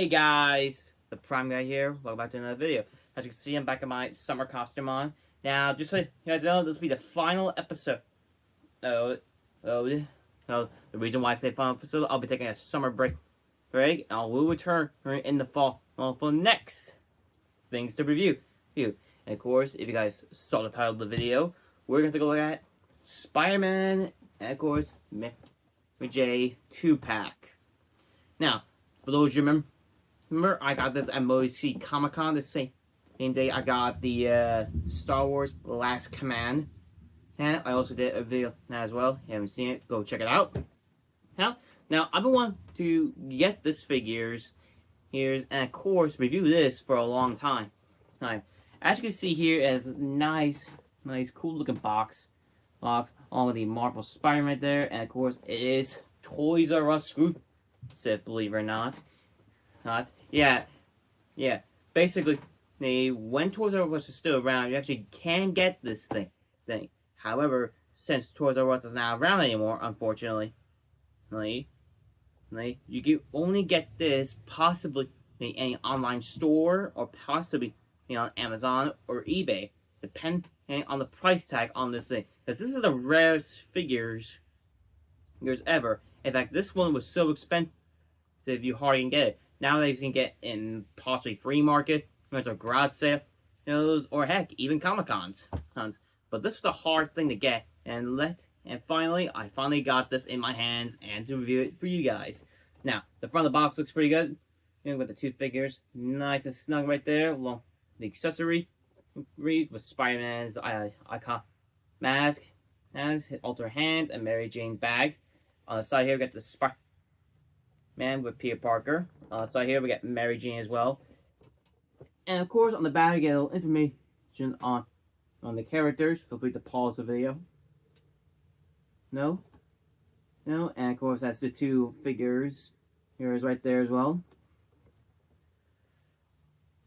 Hey guys, the Prime Guy here. Welcome back to another video. As you can see, I'm back in my summer costume on. Now, just so you guys know, this will be the final episode. The reason why I say final episode, I'll be taking a summer break. And I will return in the fall. For next things to review. And of course, if you guys saw the title of the video, we're going to take a look at Spider-Man and of course, Mary J 2-pack. Now, for those you remember, I got this at Moisey Comic-Con the same day I got the Star Wars Last Command. And I also did a video as well. If you haven't seen it, go check it out. Now I've been wanting to get this figures here and of course review this for a long time. As you can see here, it has a nice cool looking box along with the Marvel Spider-Man right there, and of course it is Toys R Us exclusive, believe it or not. Yeah. Basically, when Toys R Us is still around, you actually can get this thing. However, since Toys R Us is not around anymore, unfortunately, you can only get this possibly in any online store or possibly on Amazon or eBay, depending on the price tag on this thing. Because this is the rarest figures ever. In fact, this one was so expensive you hardly can get it. Nowadays you can get in possibly free market, or garage sales, or heck, even Comic-Cons. But this was a hard thing to get, and finally, I finally got this in my hands and to review it for you guys. Now, the front of the box looks pretty good. With the two figures, nice and snug right there, along the accessory with Spider-Man's icon mask, his alter hands, and Mary Jane's bag. On the side here, we got the Spider-Man with Peter Parker. On the side here, we got Mary Jane as well. And of course, on the back, you get a little information on the characters. Feel free to pause the video. No, and of course, that's the two figures. Here is right there as well.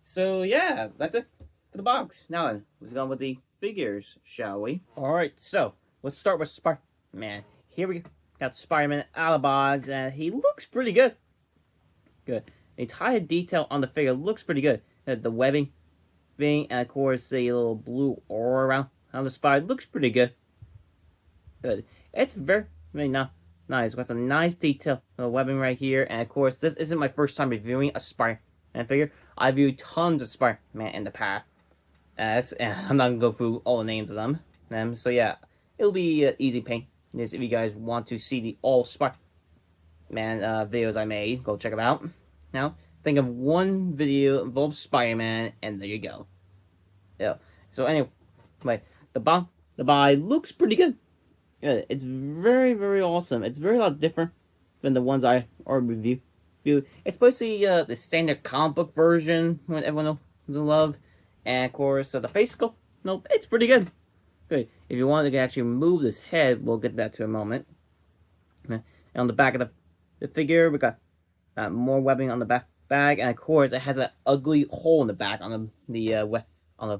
So yeah, that's it for the box. Now, let's go on with the figures, shall we? Alright, so let's start with Spider-Man. Here we got Spider-Man out of the box, and he looks pretty good. The entire detail on the figure looks pretty good. The webbing, and of course the little blue aura around on the spine looks pretty good. It's very nice. Got some nice detail on the webbing right here, and of course this isn't my first time reviewing a Spider-Man figure. I've viewed tons of Spider-Man in the past. And I'm not gonna go through all the names of them. So yeah, it'll be easy paint. If you guys want to see the all Spider-Man videos I made, go check them out. Now, think of one video involving Spider-Man, and there you go. Yeah. So anyway, the body looks pretty good. It's very awesome. It's very a lot different than the ones I already reviewed. It's basically the standard comic book version, what everyone knows and love. And of course, the face sculpt, nope, it's pretty good. If you want to actually move this head, we'll get that to a moment. And on the back of the figure, we got more webbing on the bag, and of course, it has an ugly hole in the back on the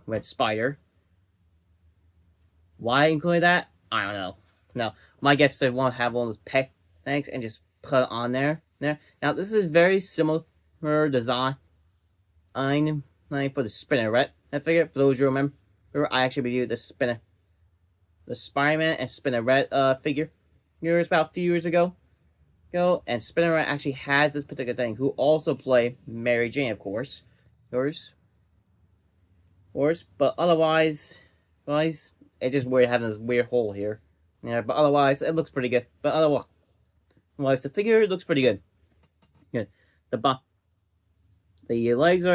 red spider. Why include that? I don't know. No, my guess is they want to have one of those peg things and just put it on there. Now, this is very similar design for the Spinneret. I figure, for those who remember, I actually reviewed the Spider-Man and Spinneret figure about a few years ago. And Spinneret actually has this particular thing, who also play Mary Jane, of course. But otherwise, it's just weird having this weird hole here. Yeah, but otherwise, it looks pretty good. But otherwise, the figure looks pretty good. The legs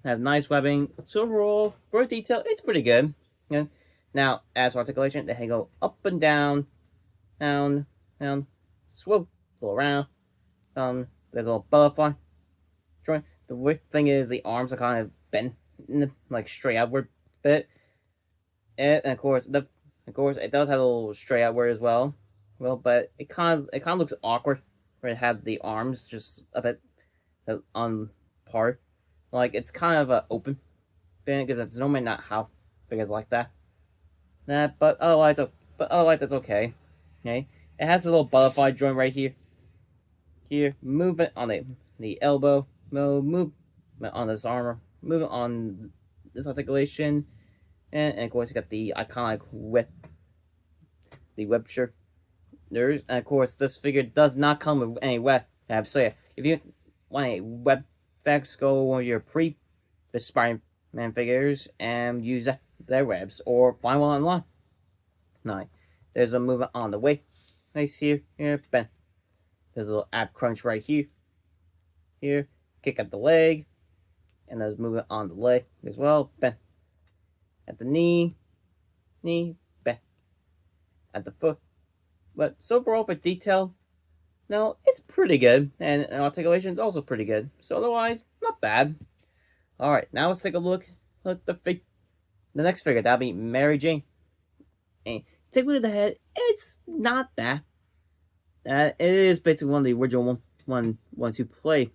have nice webbing. So overall, for detail, it's pretty good. Now, as for articulation, they go up and down, swivel around. There's a little butterfly joint. The weird thing is the arms are kind of bent, like straight outward bit. And of course, it does have a little straight outward as well. But it kind of looks awkward where it had the arms just a bit on par. Like it's kind of an open thing because it's normally not how figures like that. But otherwise it's okay. It has a little butterfly joint right here. Movement on the elbow, movement on this armor, movement on this articulation, and of course you got the iconic web shirt. And of course this figure does not come with any web tabs. So yeah, if you want a web effects, go on your the Spider-Man figures and use their webs or find one online. Nine. There's a movement on the way. Nice here, bend. There's a little ab crunch right here. Kick at the leg, and there's movement on the leg as well. Bend at the knee, bend at the foot. But so overall for detail, no, it's pretty good, and articulation is also pretty good. So otherwise, not bad. All right, now let's take a look at the next figure. That'll be Mary Jane. And take a look at the head. It's not bad. It is basically one of the original ones who play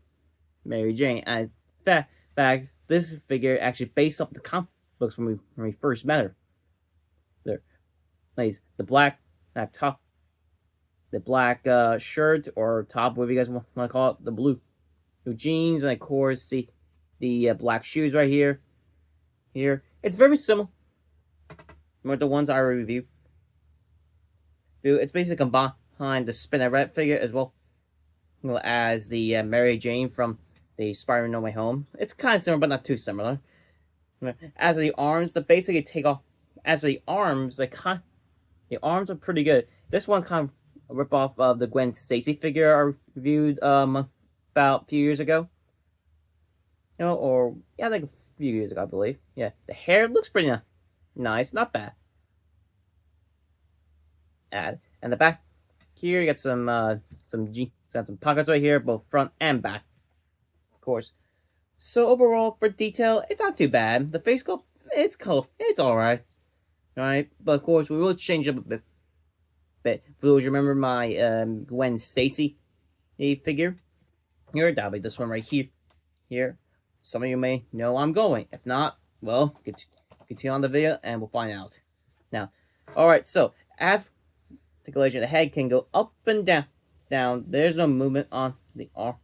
Mary Jane. And in fact, this figure actually based off the comic books when we first met her. There, nice. The black top, the black shirt or top, whatever you guys want to call it. The blue jeans, and of course the black shoes right here. It's very similar with the ones I reviewed. It's basically combined the Spinneret figure as well as the Mary Jane from the Spider-Man No Way Home. It's kind of similar, but not too similar. As for the arms, they basically take off. As for the arms, the arms are pretty good. This one's kind of a ripoff of the Gwen Stacy figure I reviewed about a few years ago. Or yeah, like a few years ago, I believe. Yeah, the hair looks pretty nice, not bad. And the back here, you got some pockets right here, both front and back, of course. So overall, for detail, it's not too bad. The face sculpt, it's cool, it's alright. Alright, but of course, we will change up a bit. But for those remember my Gwen Stacy figure, here, that'll be this one right here. Some of you may know I'm going. If not, well, continue on the video and we'll find out. Now, alright, so after articulation, the head can go up and down. There's no movement on the arm,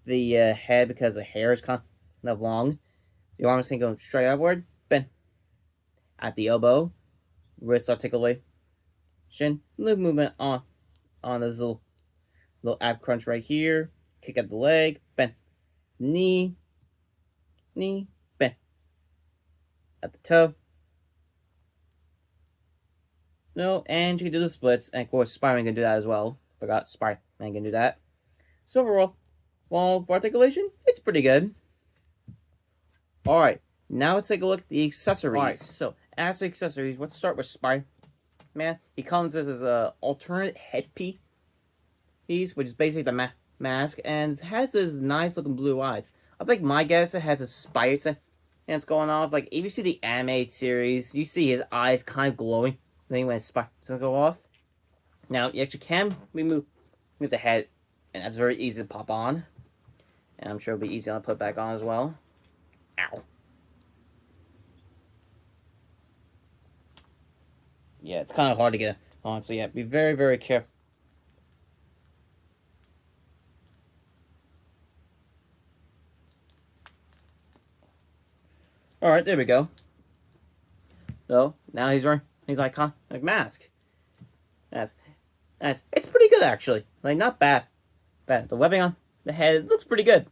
the head, because the hair is kind of long. The arm is going to go straight upward, bend at the elbow, wrist articulation, little movement on this little ab crunch right here. Kick at the leg, bend, knee, bend at the toe. No, and you can do the splits, and of course Spider-Man can do that as well. Forgot Spider-Man can do that. So overall, well, for articulation, it's pretty good. Alright, now let's take a look at the accessories. Alright, so as for accessories, let's start with Spider-Man. He comes as an alternate headpiece, which is basically the mask, and has his nice looking blue eyes. I think my guess it has a spider sense going off. Like if you see the animated series, you see his eyes kind of glowing. Then when spikes go off. Now you actually can remove the head, and that's very easy to pop on. And I'm sure it'll be easy to put back on as well. Ow. Yeah, it's kind of hard to get on, so yeah, be very, very careful. Alright, there we go. So now he's wearing his iconic mask. It's pretty good actually. Like not bad. The webbing on the head looks pretty good.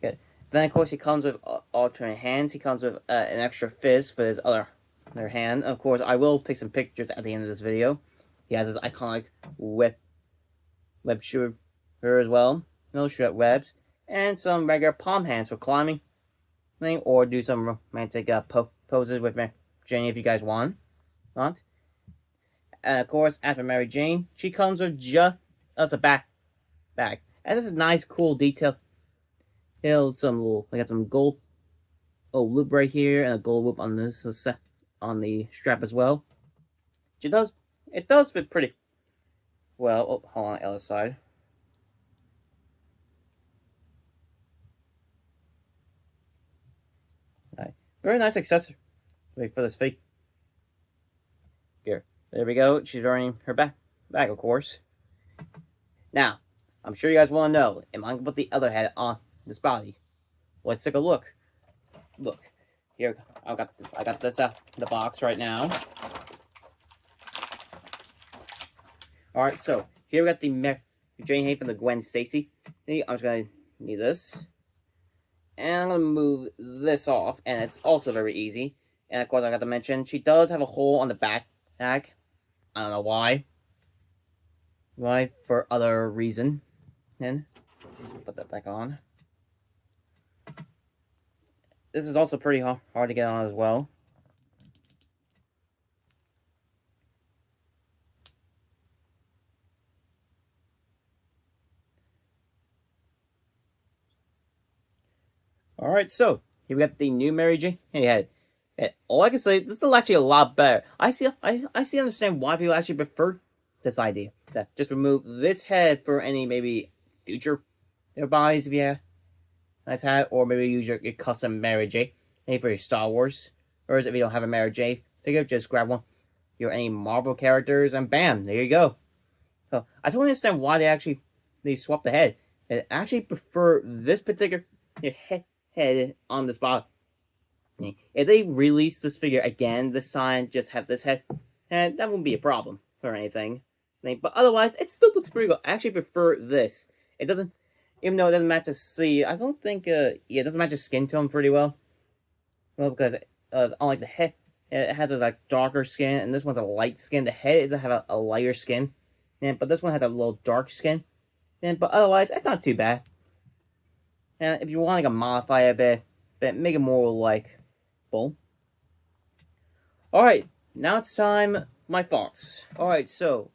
Good. Then of course he comes with alternate hands. He comes with an extra fist for his other hand. Of course, I will take some pictures at the end of this video. He has his iconic web shooter as well. No shoot webs and some regular palm hands for climbing, or do some romantic poses with Jane if you guys want. Of course, after Mary Jane, she comes with just a bag. And this is nice, cool detail. We got some gold loop right here, and a gold loop on this on the strap as well. It does fit pretty well. Oh, hold on, the other side. Very nice accessory for this figure. Here, there we go. She's wearing her bag, of course. Now, I'm sure you guys want to know, am I going to put the other head on this body. Let's take a look. Look, here I got this out of the box right now. All right, so here we got the Jane Hay from the Gwen Stacy. I'm just gonna need this, and I'm gonna move this off, and it's also very easy. And of course, I got to mention she does have a hole on the back. I don't know why. Why for other reason. And put that back on. This is also pretty hard to get on as well. Alright, so here we got the new Mary Jane head. And all I can say, this is actually a lot better. I understand why people actually prefer this idea. That just remove this head for any maybe future bodies if you have nice hat, or maybe use your custom Mary Jane for your Star Wars. Or if you don't have a Mary Jane figure, just grab one. Your any Marvel characters, and bam, there you go. So I don't understand why they swapped the head. I actually prefer this particular head on this bottle. If they release this figure again this time, just have this head, and that won't be a problem or anything. But otherwise, it still looks pretty good. I actually prefer this. It doesn't, even though it doesn't match the sleeve, I don't think, it doesn't match the skin tone pretty well. Well, because unlike the head, it has a like darker skin, and this one's a light skin. The head doesn't have a lighter skin, but this one has a little dark skin. But otherwise, it's not too bad. And if you want to modify it a bit, but make it more like bull. Alright, now it's time for my thoughts. Alright, so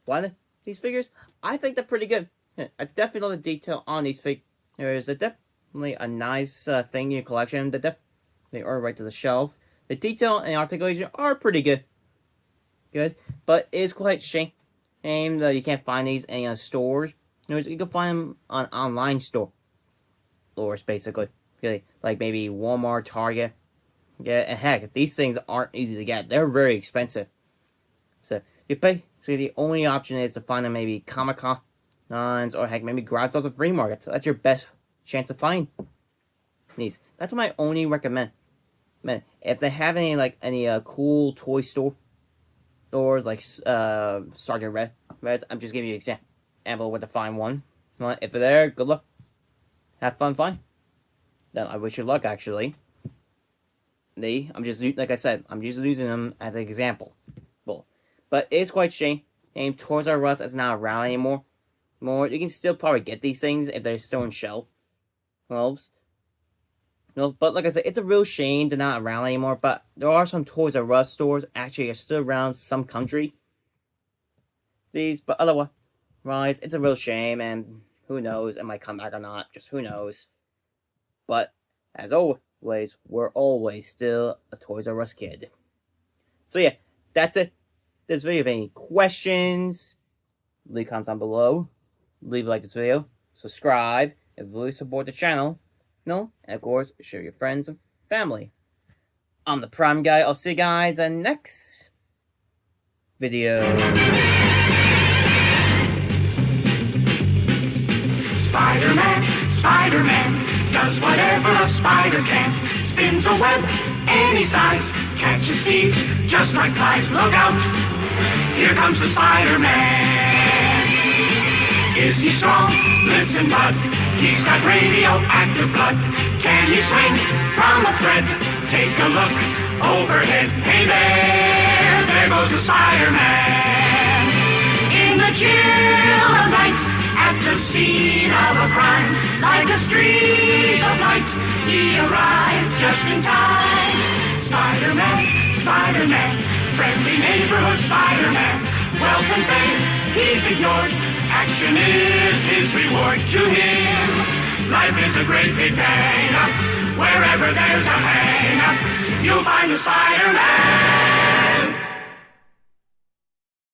these figures, I think they're pretty good. I definitely love the detail on these figures. There's definitely a nice thing in your collection. They are right to the shelf. The detail and articulation are pretty good. But it is quite shame that you can't find these in stores. You can find them on online stores, basically. Like maybe Walmart, Target. Yeah, and heck, these things aren't easy to get. They're very expensive. So the only option is to find them maybe Comic-Cons, or heck, maybe garage sales or free markets. That's your best chance to find these. That's what I only recommend. Man, if they have any cool toy stores like Sergeant Reds, I'm just giving you an example where to find one. If they're there, good luck. Have fun, fine. Then I wish you luck, actually. I'm just using them as an example. But it's quite shame. Toys R Us is not around anymore. You can still probably get these things if they're still in shelves. But like I said, it's a real shame they're not around anymore. But there are some Toys R Us stores actually are still around some country. But otherwise, it's a real shame, and who knows, it might come back or not. Just who knows. But as always, we're always still a Toys R Us kid. So yeah, that's it. This video. If any questions, leave comments down below. Leave a like this video. Subscribe if you really support the channel. And of course, share your friends and family. I'm the Prime Guy. I'll see you guys in the next video. Spider-Man does whatever a spider can. Spins a web any size, catches thieves just like flies. Look out, here comes the Spider-Man. Is he strong? Listen, bud, he's got radioactive blood. Can he swing from a thread? Take a look overhead. Hey there goes the Spider-Man. In the chill of night, at the scene of a crime, like a streak of light, he arrives just in time. Spider-Man, Spider-Man, friendly neighborhood Spider-Man. Wealth and fame, he's ignored. Action is his reward to him. Life is a great big hang-up. Wherever there's a hang-up, you'll find a Spider-Man.